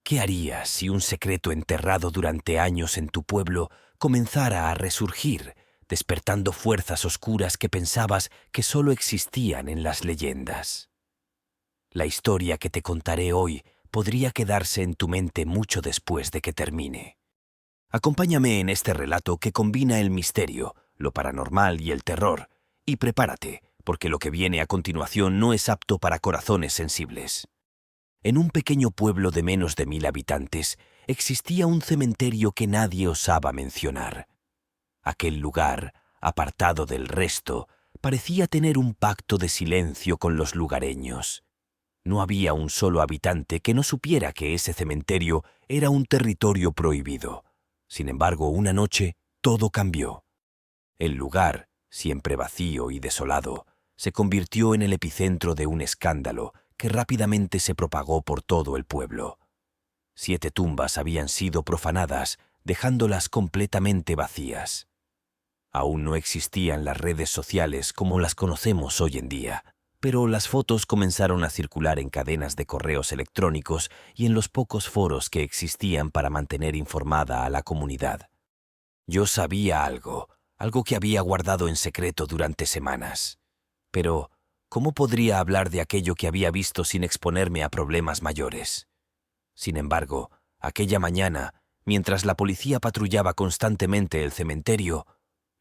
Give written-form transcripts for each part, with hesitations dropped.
¿Qué harías si un secreto enterrado durante años en tu pueblo comenzara a resurgir, despertando fuerzas oscuras que pensabas que solo existían en las leyendas? La historia que te contaré hoy podría quedarse en tu mente mucho después de que termine. Acompáñame en este relato que combina el misterio, lo paranormal y el terror, y prepárate, porque lo que viene a continuación no es apto para corazones sensibles. En un pequeño pueblo de menos de 1000 habitantes existía un cementerio que nadie osaba mencionar. Aquel lugar, apartado del resto, parecía tener un pacto de silencio con los lugareños. No había un solo habitante que no supiera que ese cementerio era un territorio prohibido. Sin embargo, una noche todo cambió. El lugar, siempre vacío y desolado, se convirtió en el epicentro de un escándalo que rápidamente se propagó por todo el pueblo. 7 tumbas habían sido profanadas, dejándolas completamente vacías. Aún no existían las redes sociales como las conocemos hoy en día, pero las fotos comenzaron a circular en cadenas de correos electrónicos y en los pocos foros que existían para mantener informada a la comunidad. Yo sabía algo que había guardado en secreto durante semanas. Pero, ¿cómo podría hablar de aquello que había visto sin exponerme a problemas mayores? Sin embargo, aquella mañana, mientras la policía patrullaba constantemente el cementerio,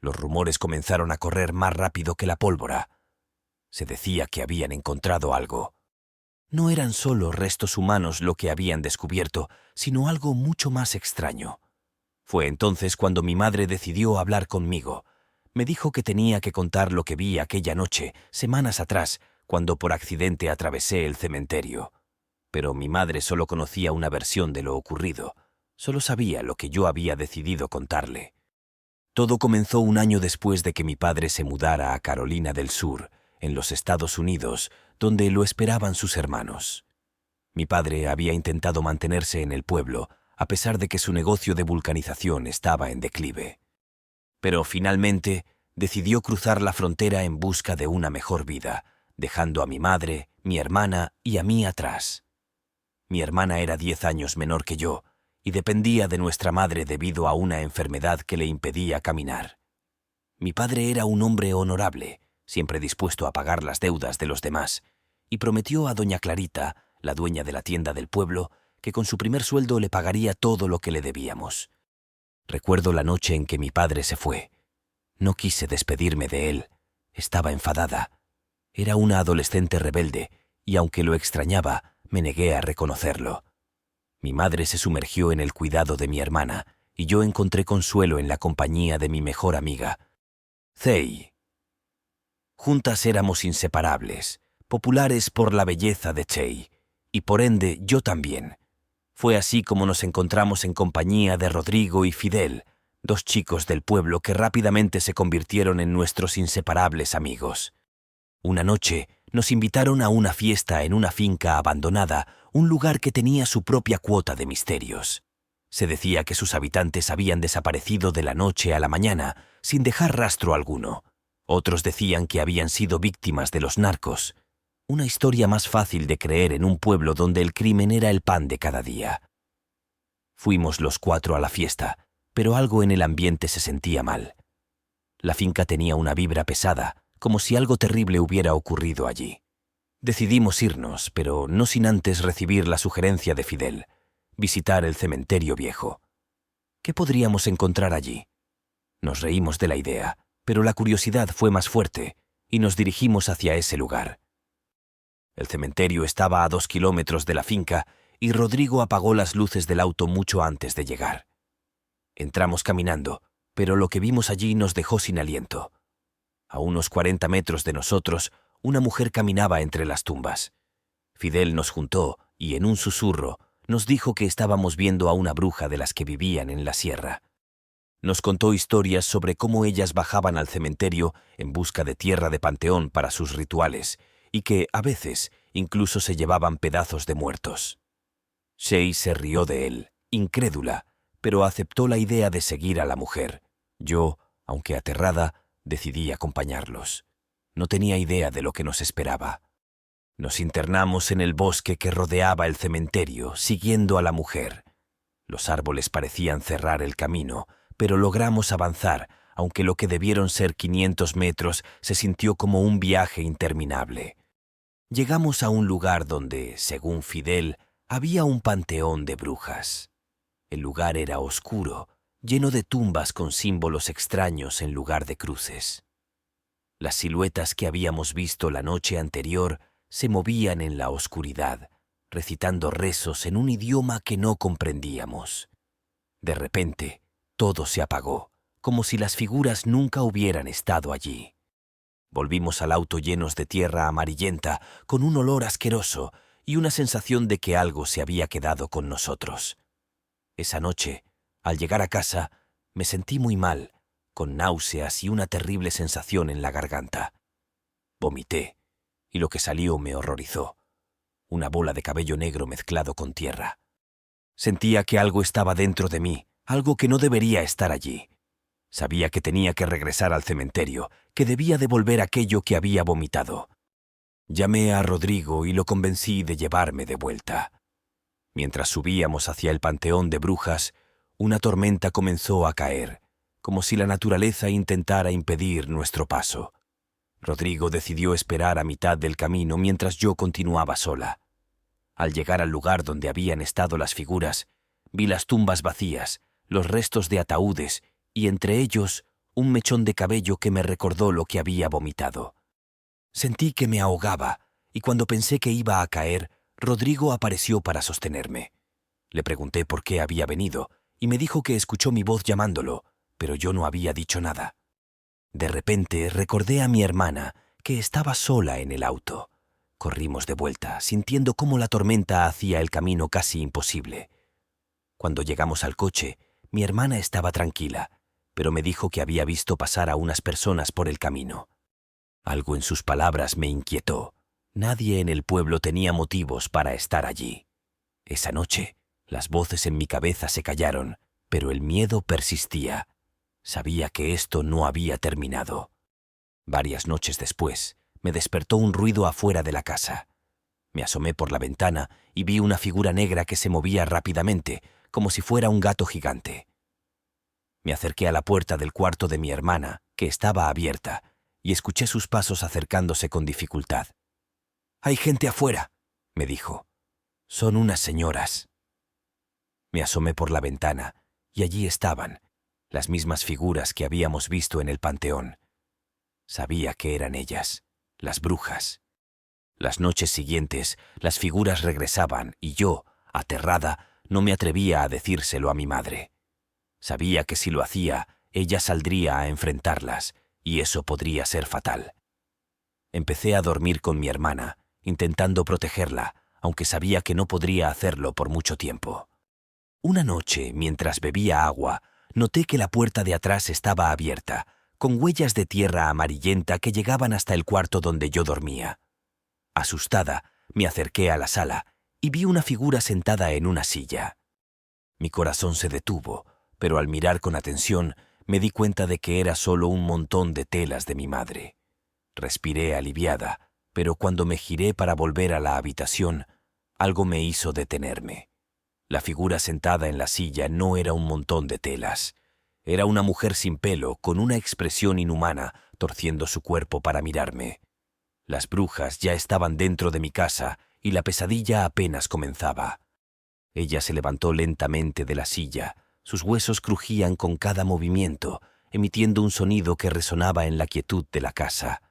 los rumores comenzaron a correr más rápido que la pólvora. Se decía que habían encontrado algo. No eran solo restos humanos lo que habían descubierto, sino algo mucho más extraño. Fue entonces cuando mi madre decidió hablar conmigo. Me dijo que tenía que contar lo que vi aquella noche, semanas atrás, cuando por accidente atravesé el cementerio. Pero mi madre solo conocía una versión de lo ocurrido. Solo sabía lo que yo había decidido contarle. Todo comenzó un año después de que mi padre se mudara a Carolina del Sur, en los Estados Unidos, donde lo esperaban sus hermanos. Mi padre había intentado mantenerse en el pueblo, a pesar de que su negocio de vulcanización estaba en declive. Pero finalmente decidió cruzar la frontera en busca de una mejor vida, dejando a mi madre, mi hermana y a mí atrás. Mi hermana era 10 años menor que yo y dependía de nuestra madre debido a una enfermedad que le impedía caminar. Mi padre era un hombre honorable, siempre dispuesto a pagar las deudas de los demás, y prometió a doña Clarita, la dueña de la tienda del pueblo, que con su primer sueldo le pagaría todo lo que le debíamos. Recuerdo la noche en que mi padre se fue. No quise despedirme de él. Estaba enfadada. Era una adolescente rebelde, y aunque lo extrañaba, me negué a reconocerlo. Mi madre se sumergió en el cuidado de mi hermana, y yo encontré consuelo en la compañía de mi mejor amiga, Zey. Juntas éramos inseparables, populares por la belleza de Chey, y por ende yo también. Fue así como nos encontramos en compañía de Rodrigo y Fidel, 2 chicos del pueblo que rápidamente se convirtieron en nuestros inseparables amigos. Una noche nos invitaron a una fiesta en una finca abandonada, un lugar que tenía su propia cuota de misterios. Se decía que sus habitantes habían desaparecido de la noche a la mañana, sin dejar rastro alguno. Otros decían que habían sido víctimas de los narcos. Una historia más fácil de creer en un pueblo donde el crimen era el pan de cada día. Fuimos los 4 a la fiesta, pero algo en el ambiente se sentía mal. La finca tenía una vibra pesada, como si algo terrible hubiera ocurrido allí. Decidimos irnos, pero no sin antes recibir la sugerencia de Fidel, visitar el cementerio viejo. ¿Qué podríamos encontrar allí? Nos reímos de la idea, pero la curiosidad fue más fuerte, y nos dirigimos hacia ese lugar. El cementerio estaba a 2 kilómetros de la finca y Rodrigo apagó las luces del auto mucho antes de llegar. Entramos caminando, pero lo que vimos allí nos dejó sin aliento. A unos 40 metros de nosotros, una mujer caminaba entre las tumbas. Fidel nos juntó y en un susurro nos dijo que estábamos viendo a una bruja de las que vivían en la sierra. Nos contó historias sobre cómo ellas bajaban al cementerio en busca de tierra de panteón para sus rituales, y que, a veces, incluso se llevaban pedazos de muertos. Shay se rió de él, incrédula, pero aceptó la idea de seguir a la mujer. Yo, aunque aterrada, decidí acompañarlos. No tenía idea de lo que nos esperaba. Nos internamos en el bosque que rodeaba el cementerio, siguiendo a la mujer. Los árboles parecían cerrar el camino, pero logramos avanzar, aunque lo que debieron ser 500 metros se sintió como un viaje interminable. Llegamos a un lugar donde, según Fidel, había un panteón de brujas. El lugar era oscuro, lleno de tumbas con símbolos extraños en lugar de cruces. Las siluetas que habíamos visto la noche anterior se movían en la oscuridad, recitando rezos en un idioma que no comprendíamos. De repente, todo se apagó, como si las figuras nunca hubieran estado allí. Volvimos al auto llenos de tierra amarillenta, con un olor asqueroso y una sensación de que algo se había quedado con nosotros. Esa noche, al llegar a casa, me sentí muy mal, con náuseas y una terrible sensación en la garganta. Vomité, y lo que salió me horrorizó. Una bola de cabello negro mezclado con tierra. Sentía que algo estaba dentro de mí, algo que no debería estar allí. Sabía que tenía que regresar al cementerio, que debía devolver aquello que había vomitado. Llamé a Rodrigo y lo convencí de llevarme de vuelta. Mientras subíamos hacia el panteón de brujas, una tormenta comenzó a caer, como si la naturaleza intentara impedir nuestro paso. Rodrigo decidió esperar a mitad del camino mientras yo continuaba sola. Al llegar al lugar donde habían estado las figuras, vi las tumbas vacías, los restos de ataúdes y entre ellos un mechón de cabello que me recordó lo que había vomitado. Sentí que me ahogaba y cuando pensé que iba a caer, Rodrigo apareció para sostenerme. Le pregunté por qué había venido y me dijo que escuchó mi voz llamándolo, pero yo no había dicho nada. De repente recordé a mi hermana, que estaba sola en el auto. Corrimos de vuelta, sintiendo cómo la tormenta hacía el camino casi imposible. Cuando llegamos al coche, mi hermana estaba tranquila, pero me dijo que había visto pasar a unas personas por el camino. Algo en sus palabras me inquietó. Nadie en el pueblo tenía motivos para estar allí. Esa noche, las voces en mi cabeza se callaron, pero el miedo persistía. Sabía que esto no había terminado. Varias noches después, me despertó un ruido afuera de la casa. Me asomé por la ventana y vi una figura negra que se movía rápidamente, como si fuera un gato gigante. Me acerqué a la puerta del cuarto de mi hermana, que estaba abierta, y escuché sus pasos acercándose con dificultad. «Hay gente afuera», me dijo. «Son unas señoras». Me asomé por la ventana, y allí estaban, las mismas figuras que habíamos visto en el panteón. Sabía que eran ellas, las brujas. Las noches siguientes, las figuras regresaban y yo, aterrada, no me atrevía a decírselo a mi madre. Sabía que si lo hacía, ella saldría a enfrentarlas, y eso podría ser fatal. Empecé a dormir con mi hermana, intentando protegerla, aunque sabía que no podría hacerlo por mucho tiempo. Una noche, mientras bebía agua, noté que la puerta de atrás estaba abierta, con huellas de tierra amarillenta que llegaban hasta el cuarto donde yo dormía. Asustada, me acerqué a la sala y vi una figura sentada en una silla. Mi corazón se detuvo, pero al mirar con atención me di cuenta de que era solo un montón de telas de mi madre. Respiré aliviada, pero cuando me giré para volver a la habitación, algo me hizo detenerme. La figura sentada en la silla no era un montón de telas. Era una mujer sin pelo, con una expresión inhumana, torciendo su cuerpo para mirarme. Las brujas ya estaban dentro de mi casa y la pesadilla apenas comenzaba. Ella se levantó lentamente de la silla. Sus huesos crujían con cada movimiento, emitiendo un sonido que resonaba en la quietud de la casa.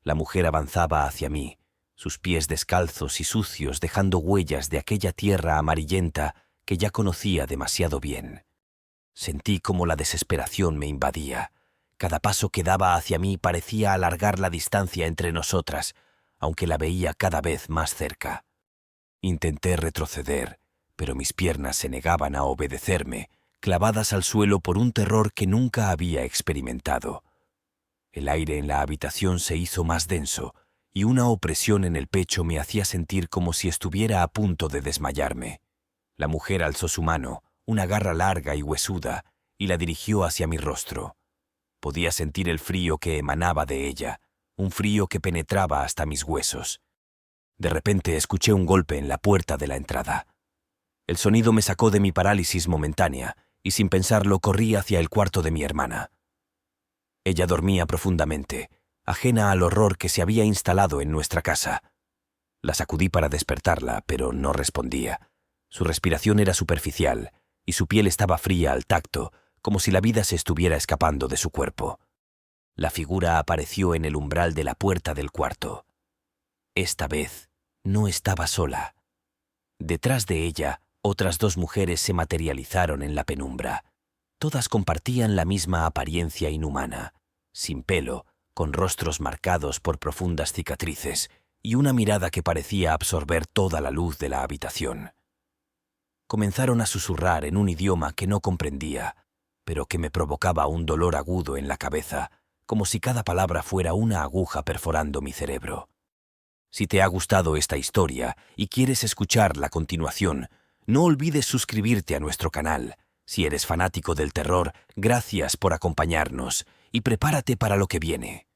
La mujer avanzaba hacia mí, sus pies descalzos y sucios dejando huellas de aquella tierra amarillenta que ya conocía demasiado bien. Sentí como la desesperación me invadía. Cada paso que daba hacia mí parecía alargar la distancia entre nosotras, aunque la veía cada vez más cerca. Intenté retroceder, pero mis piernas se negaban a obedecerme, clavadas al suelo por un terror que nunca había experimentado. El aire en la habitación se hizo más denso, y una opresión en el pecho me hacía sentir como si estuviera a punto de desmayarme. La mujer alzó su mano, una garra larga y huesuda, y la dirigió hacia mi rostro. Podía sentir el frío que emanaba de ella, un frío que penetraba hasta mis huesos. De repente escuché un golpe en la puerta de la entrada. El sonido me sacó de mi parálisis momentánea y sin pensarlo corrí hacia el cuarto de mi hermana. Ella dormía profundamente, ajena al horror que se había instalado en nuestra casa. La sacudí para despertarla, pero no respondía. Su respiración era superficial y su piel estaba fría al tacto, como si la vida se estuviera escapando de su cuerpo. La figura apareció en el umbral de la puerta del cuarto. Esta vez no estaba sola. Detrás de ella, otras dos mujeres se materializaron en la penumbra. Todas compartían la misma apariencia inhumana, sin pelo, con rostros marcados por profundas cicatrices y una mirada que parecía absorber toda la luz de la habitación. Comenzaron a susurrar en un idioma que no comprendía, pero que me provocaba un dolor agudo en la cabeza, como si cada palabra fuera una aguja perforando mi cerebro. Si te ha gustado esta historia y quieres escuchar la continuación, no olvides suscribirte a nuestro canal. Si eres fanático del terror, gracias por acompañarnos y prepárate para lo que viene.